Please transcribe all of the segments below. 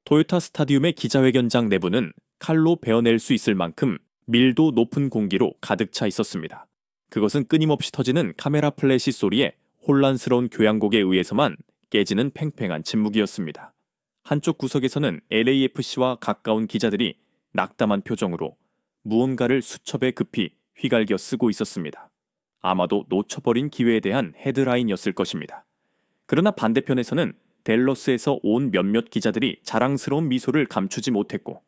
토요타 스타디움의 기자회견장 내부는 칼로 베어낼 수 있을 만큼 밀도 높은 공기로 가득 차 있었습니다. 그것은 끊임없이 터지는 카메라 플래시 소리에 혼란스러운 교향곡에 의해서만 깨지는 팽팽한 침묵이었습니다. 한쪽 구석에서는 LAFC와 가까운 기자들이 낙담한 표정으로 무언가를 수첩에 급히 휘갈겨 쓰고 있었습니다. 아마도 놓쳐버린 기회에 대한 헤드라인이었을 것입니다. 그러나 반대편에서는 댈러스에서 온 몇몇 기자들이 자랑스러운 미소를 감추지 못했고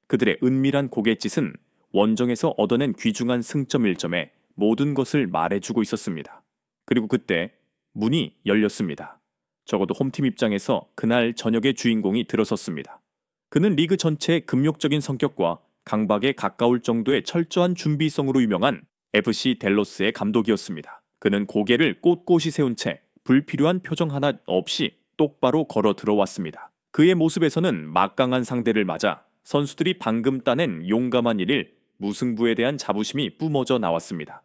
그들의 은밀한 고갯짓은 원정에서 얻어낸 귀중한 승점 1점에 모든 것을 말해주고 있었습니다. 그리고 그때 문이 열렸습니다. 적어도 홈팀 입장에서 그날 저녁의 주인공이 들어섰습니다. 그는 리그 전체의 금욕적인 성격과 강박에 가까울 정도의 철저한 준비성으로 유명한 FC 댈러스의 감독이었습니다. 그는 고개를 꼿꼿이 세운 채 불필요한 표정 하나 없이 똑바로 걸어 들어왔습니다. 그의 모습에서는 막강한 상대를 맞아 선수들이 방금 따낸 용감한 일일 무승부에 대한 자부심이 뿜어져 나왔습니다.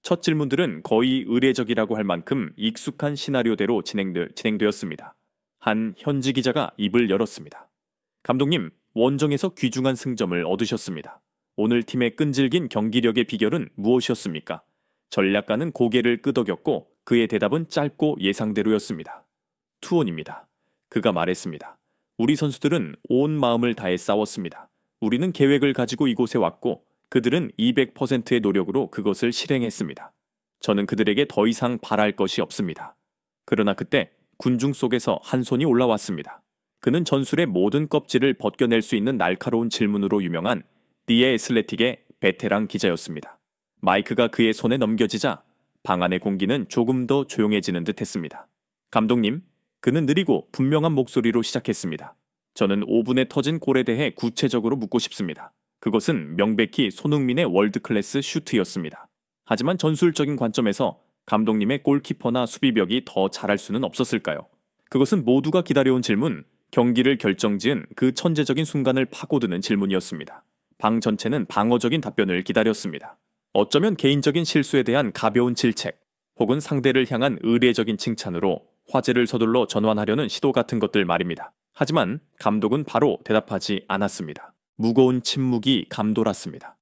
첫 질문들은 거의 의례적이라고 할 만큼 익숙한 시나리오대로 진행되었습니다. 한 현지 기자가 입을 열었습니다. 감독님, 원정에서 귀중한 승점을 얻으셨습니다. 오늘 팀의 끈질긴 경기력의 비결은 무엇이었습니까? 전략가는 고개를 끄덕였고 그의 대답은 짧고 예상대로였습니다. 투혼입니다. 그가 말했습니다. 우리 선수들은 온 마음을 다해 싸웠습니다. 우리는 계획을 가지고 이곳에 왔고 그들은 200%의 노력으로 그것을 실행했습니다. 저는 그들에게 더 이상 바랄 것이 없습니다. 그러나 그때 군중 속에서 한 손이 올라왔습니다. 그는 전술의 모든 껍질을 벗겨낼 수 있는 날카로운 질문으로 유명한 The Athletic의 베테랑 기자였습니다. 마이크가 그의 손에 넘겨지자 방 안의 공기는 조금 더 조용해지는 듯 했습니다. 감독님, 그는 느리고 분명한 목소리로 시작했습니다. 저는 5분에 터진 골에 대해 구체적으로 묻고 싶습니다. 그것은 명백히 손흥민의 월드클래스 슈트였습니다. 하지만 전술적인 관점에서 감독님의 골키퍼나 수비벽이 더 잘할 수는 없었을까요? 그것은 모두가 기다려온 질문, 경기를 결정지은 그 천재적인 순간을 파고드는 질문이었습니다. 방 전체는 방어적인 답변을 기다렸습니다. 어쩌면 개인적인 실수에 대한 가벼운 질책, 혹은 상대를 향한 의례적인 칭찬으로 화제를 서둘러 전환하려는 시도 같은 것들 말입니다. 하지만 감독은 바로 대답하지 않았습니다. 무거운 침묵이 감돌았습니다.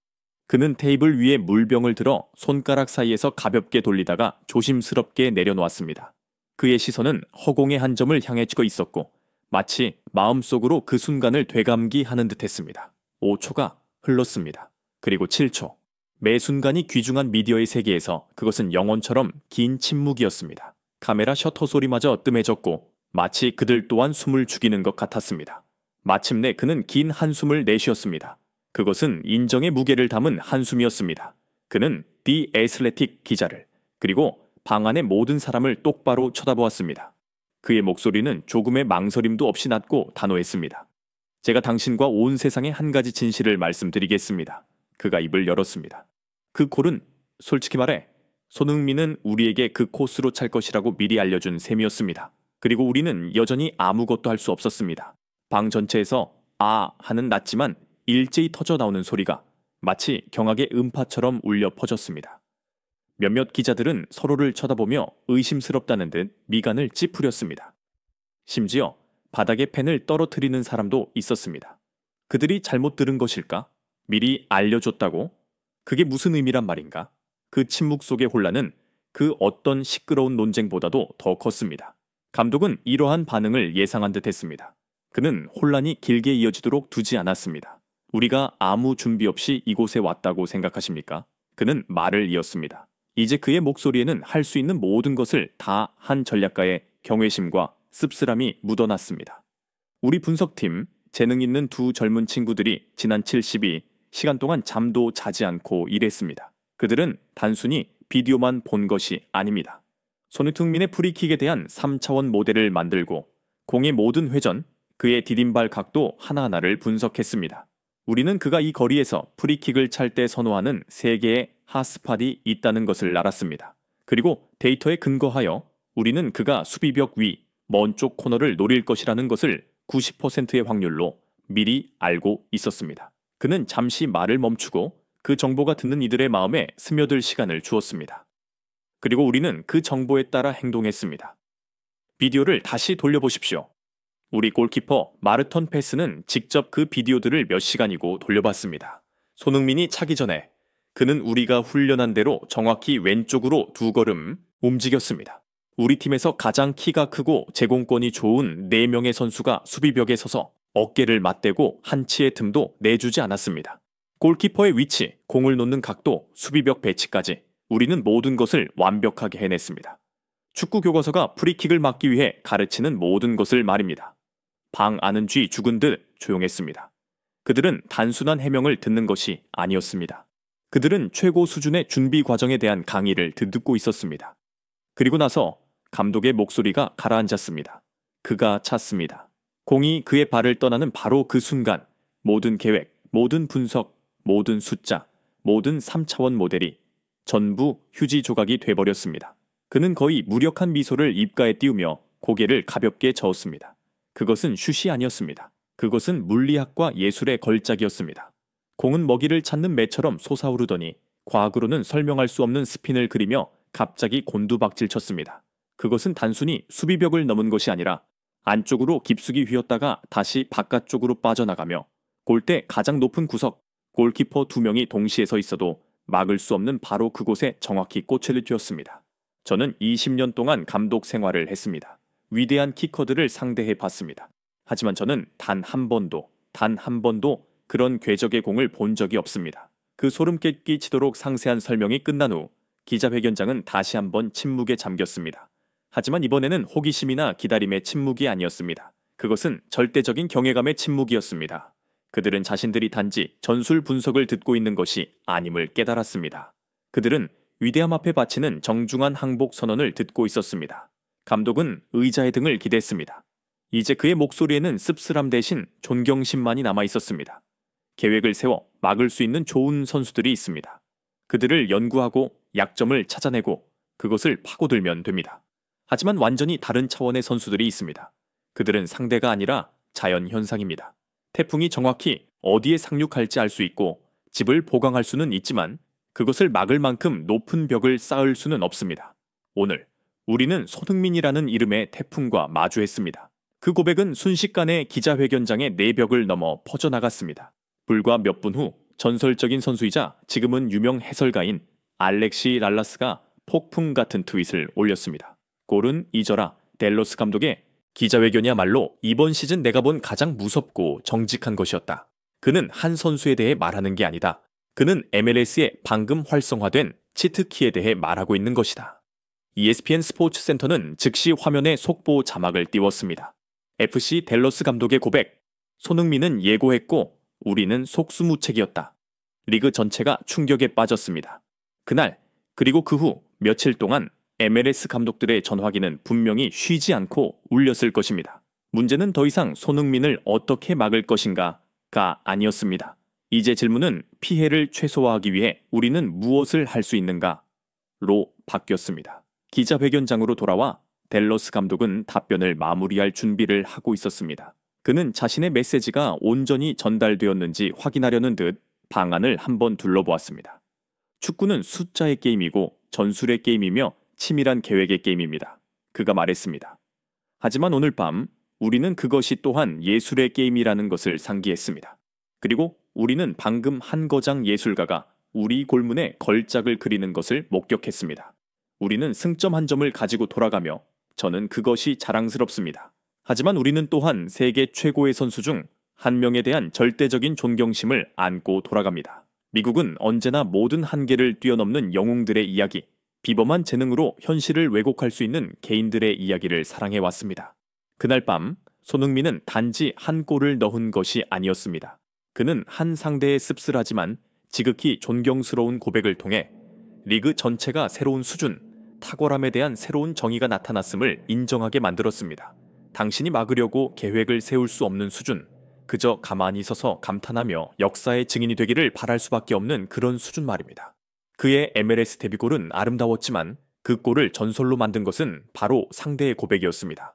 그는 테이블 위에 물병을 들어 손가락 사이에서 가볍게 돌리다가 조심스럽게 내려놓았습니다. 그의 시선은 허공의 한 점을 향해 찍어 있었고 마치 마음속으로 그 순간을 되감기하는 듯했습니다. 5초가 흘렀습니다. 그리고 7초. 매 순간이 귀중한 미디어의 세계에서 그것은 영혼처럼 긴 침묵이었습니다. 카메라 셔터 소리마저 뜸해졌고 마치 그들 또한 숨을 죽이는 것 같았습니다. 마침내 그는 긴 한숨을 내쉬었습니다. 그것은 인정의 무게를 담은 한숨이었습니다. 그는 디 애슬레틱 기자를 그리고 방 안의 모든 사람을 똑바로 쳐다보았습니다. 그의 목소리는 조금의 망설임도 없이 낮고 단호했습니다. 제가 당신과 온 세상의 한 가지 진실을 말씀드리겠습니다. 그가 입을 열었습니다. 그 콜은 솔직히 말해 손흥민은 우리에게 그 코스로 찰 것이라고 미리 알려준 셈이었습니다. 그리고 우리는 여전히 아무것도 할 수 없었습니다. 방 전체에서 아 하는 낮지만 일제히 터져 나오는 소리가 마치 경악의 음파처럼 울려 퍼졌습니다. 몇몇 기자들은 서로를 쳐다보며 의심스럽다는 듯 미간을 찌푸렸습니다. 심지어 바닥에 펜을 떨어뜨리는 사람도 있었습니다. 그들이 잘못 들은 것일까? 미리 알려줬다고? 그게 무슨 의미란 말인가? 그 침묵 속의 혼란은 그 어떤 시끄러운 논쟁보다도 더 컸습니다. 감독은 이러한 반응을 예상한 듯 했습니다. 그는 혼란이 길게 이어지도록 두지 않았습니다. 우리가 아무 준비 없이 이곳에 왔다고 생각하십니까? 그는 말을 이었습니다. 이제 그의 목소리에는 할 수 있는 모든 것을 다 한 전략가의 경외심과 씁쓸함이 묻어났습니다. 우리 분석팀, 재능 있는 두 젊은 친구들이 지난 72시간 동안 잠도 자지 않고 일했습니다. 그들은 단순히 비디오만 본 것이 아닙니다. 손흥민의 프리킥에 대한 3차원 모델을 만들고 공의 모든 회전, 그의 디딤발 각도 하나하나를 분석했습니다. 우리는 그가 이 거리에서 프리킥을 찰 때 선호하는 3개의 핫스팟이 있다는 것을 알았습니다. 그리고 데이터에 근거하여 우리는 그가 수비벽 위, 먼 쪽 코너를 노릴 것이라는 것을 90%의 확률로 미리 알고 있었습니다. 그는 잠시 말을 멈추고 그 정보가 듣는 이들의 마음에 스며들 시간을 주었습니다. 그리고 우리는 그 정보에 따라 행동했습니다. 비디오를 다시 돌려보십시오. 우리 골키퍼 마르턴 페스는 직접 그 비디오들을 몇 시간이고 돌려봤습니다. 손흥민이 차기 전에 그는 우리가 훈련한 대로 정확히 왼쪽으로 2걸음 움직였습니다. 우리 팀에서 가장 키가 크고 제공권이 좋은 4명의 선수가 수비벽에 서서 어깨를 맞대고 한치의 틈도 내주지 않았습니다. 골키퍼의 위치, 공을 놓는 각도, 수비벽 배치까지 우리는 모든 것을 완벽하게 해냈습니다. 축구 교과서가 프리킥을 막기 위해 가르치는 모든 것을 말입니다. 방 아는 쥐 죽은 듯 조용했습니다. 그들은 단순한 해명을 듣는 것이 아니었습니다. 그들은 최고 수준의 준비 과정에 대한 강의를 듣고 있었습니다. 그리고 나서 감독의 목소리가 가라앉았습니다. 그가 찼습니다. 공이 그의 발을 떠나는 바로 그 순간 모든 계획, 모든 분석, 모든 숫자, 모든 3차원 모델이 전부 휴지 조각이 돼버렸습니다. 그는 거의 무력한 미소를 입가에 띄우며 고개를 가볍게 저었습니다. 그것은 슛이 아니었습니다. 그것은 물리학과 예술의 걸작이었습니다. 공은 먹이를 찾는 매처럼 솟아오르더니 과학으로는 설명할 수 없는 스핀을 그리며 갑자기 곤두박질 쳤습니다. 그것은 단순히 수비벽을 넘은 것이 아니라 안쪽으로 깊숙이 휘었다가 다시 바깥쪽으로 빠져나가며 골대 가장 높은 구석, 골키퍼 2명이 동시에 서 있어도 막을 수 없는 바로 그곳에 정확히 꼬체를 튀었습니다. 저는 20년 동안 감독 생활을 했습니다. 위대한 키커들을 상대해 봤습니다. 하지만 저는 단 한 번도 그런 궤적의 공을 본 적이 없습니다. 그 소름 끼치도록 상세한 설명이 끝난 후 기자회견장은 다시 한번 침묵에 잠겼습니다. 하지만 이번에는 호기심이나 기다림의 침묵이 아니었습니다. 그것은 절대적인 경외감의 침묵이었습니다. 그들은 자신들이 단지 전술 분석을 듣고 있는 것이 아님을 깨달았습니다. 그들은 위대함 앞에 바치는 정중한 항복 선언을 듣고 있었습니다. 감독은 의자의 등을 기댔습니다. 이제 그의 목소리에는 씁쓸함 대신 존경심만이 남아 있었습니다. 계획을 세워 막을 수 있는 좋은 선수들이 있습니다. 그들을 연구하고 약점을 찾아내고 그것을 파고들면 됩니다. 하지만 완전히 다른 차원의 선수들이 있습니다. 그들은 상대가 아니라 자연현상입니다. 태풍이 정확히 어디에 상륙할지 알 수 있고 집을 보강할 수는 있지만 그것을 막을 만큼 높은 벽을 쌓을 수는 없습니다. 오늘 우리는 손흥민이라는 이름의 태풍과 마주했습니다. 그 고백은 순식간에 기자회견장의 내벽을 넘어 퍼져나갔습니다. 불과 몇 분 후 전설적인 선수이자 지금은 유명 해설가인 알렉시 랄라스가 폭풍 같은 트윗을 올렸습니다. 골은 잊어라. 델로스 감독의 기자회견이야말로 이번 시즌 내가 본 가장 무섭고 정직한 것이었다. 그는 한 선수에 대해 말하는 게 아니다. 그는 MLS에 방금 활성화된 치트키에 대해 말하고 있는 것이다. ESPN 스포츠 센터는 즉시 화면에 속보 자막을 띄웠습니다. FC 델러스 감독의 고백. 손흥민은 예고했고 우리는 속수무책이었다. 리그 전체가 충격에 빠졌습니다. 그날 그리고 그 후 며칠 동안 MLS 감독들의 전화기는 분명히 쉬지 않고 울렸을 것입니다. 문제는 더 이상 손흥민을 어떻게 막을 것인가가 아니었습니다. 이제 질문은 피해를 최소화하기 위해 우리는 무엇을 할 수 있는가로 바뀌었습니다. 기자회견장으로 돌아와 델러스 감독은 답변을 마무리할 준비를 하고 있었습니다. 그는 자신의 메시지가 온전히 전달되었는지 확인하려는 듯 방안을 한번 둘러보았습니다. 축구는 숫자의 게임이고 전술의 게임이며 치밀한 계획의 게임입니다. 그가 말했습니다. 하지만 오늘 밤 우리는 그것이 또한 예술의 게임이라는 것을 상기했습니다. 그리고 우리는 방금 한 거장 예술가가 우리 골문에 걸작을 그리는 것을 목격했습니다. 우리는 승점 한 점을 가지고 돌아가며 저는 그것이 자랑스럽습니다. 하지만 우리는 또한 세계 최고의 선수 중 한 명에 대한 절대적인 존경심을 안고 돌아갑니다. 미국은 언제나 모든 한계를 뛰어넘는 영웅들의 이야기, 비범한 재능으로 현실을 왜곡할 수 있는 개인들의 이야기를 사랑해왔습니다. 그날 밤 손흥민은 단지 한 골을 넣은 것이 아니었습니다. 그는 한 상대의 씁쓸하지만 지극히 존경스러운 고백을 통해 리그 전체가 새로운 수준, 탁월함에 대한 새로운 정의가 나타났음을 인정하게 만들었습니다. 당신이 막으려고 계획을 세울 수 없는 수준, 그저 가만히 서서 감탄하며 역사의 증인이 되기를 바랄 수밖에 없는 그런 수준 말입니다. 그의 MLS 데뷔골은 아름다웠지만 그 골을 전설로 만든 것은 바로 상대의 고백이었습니다.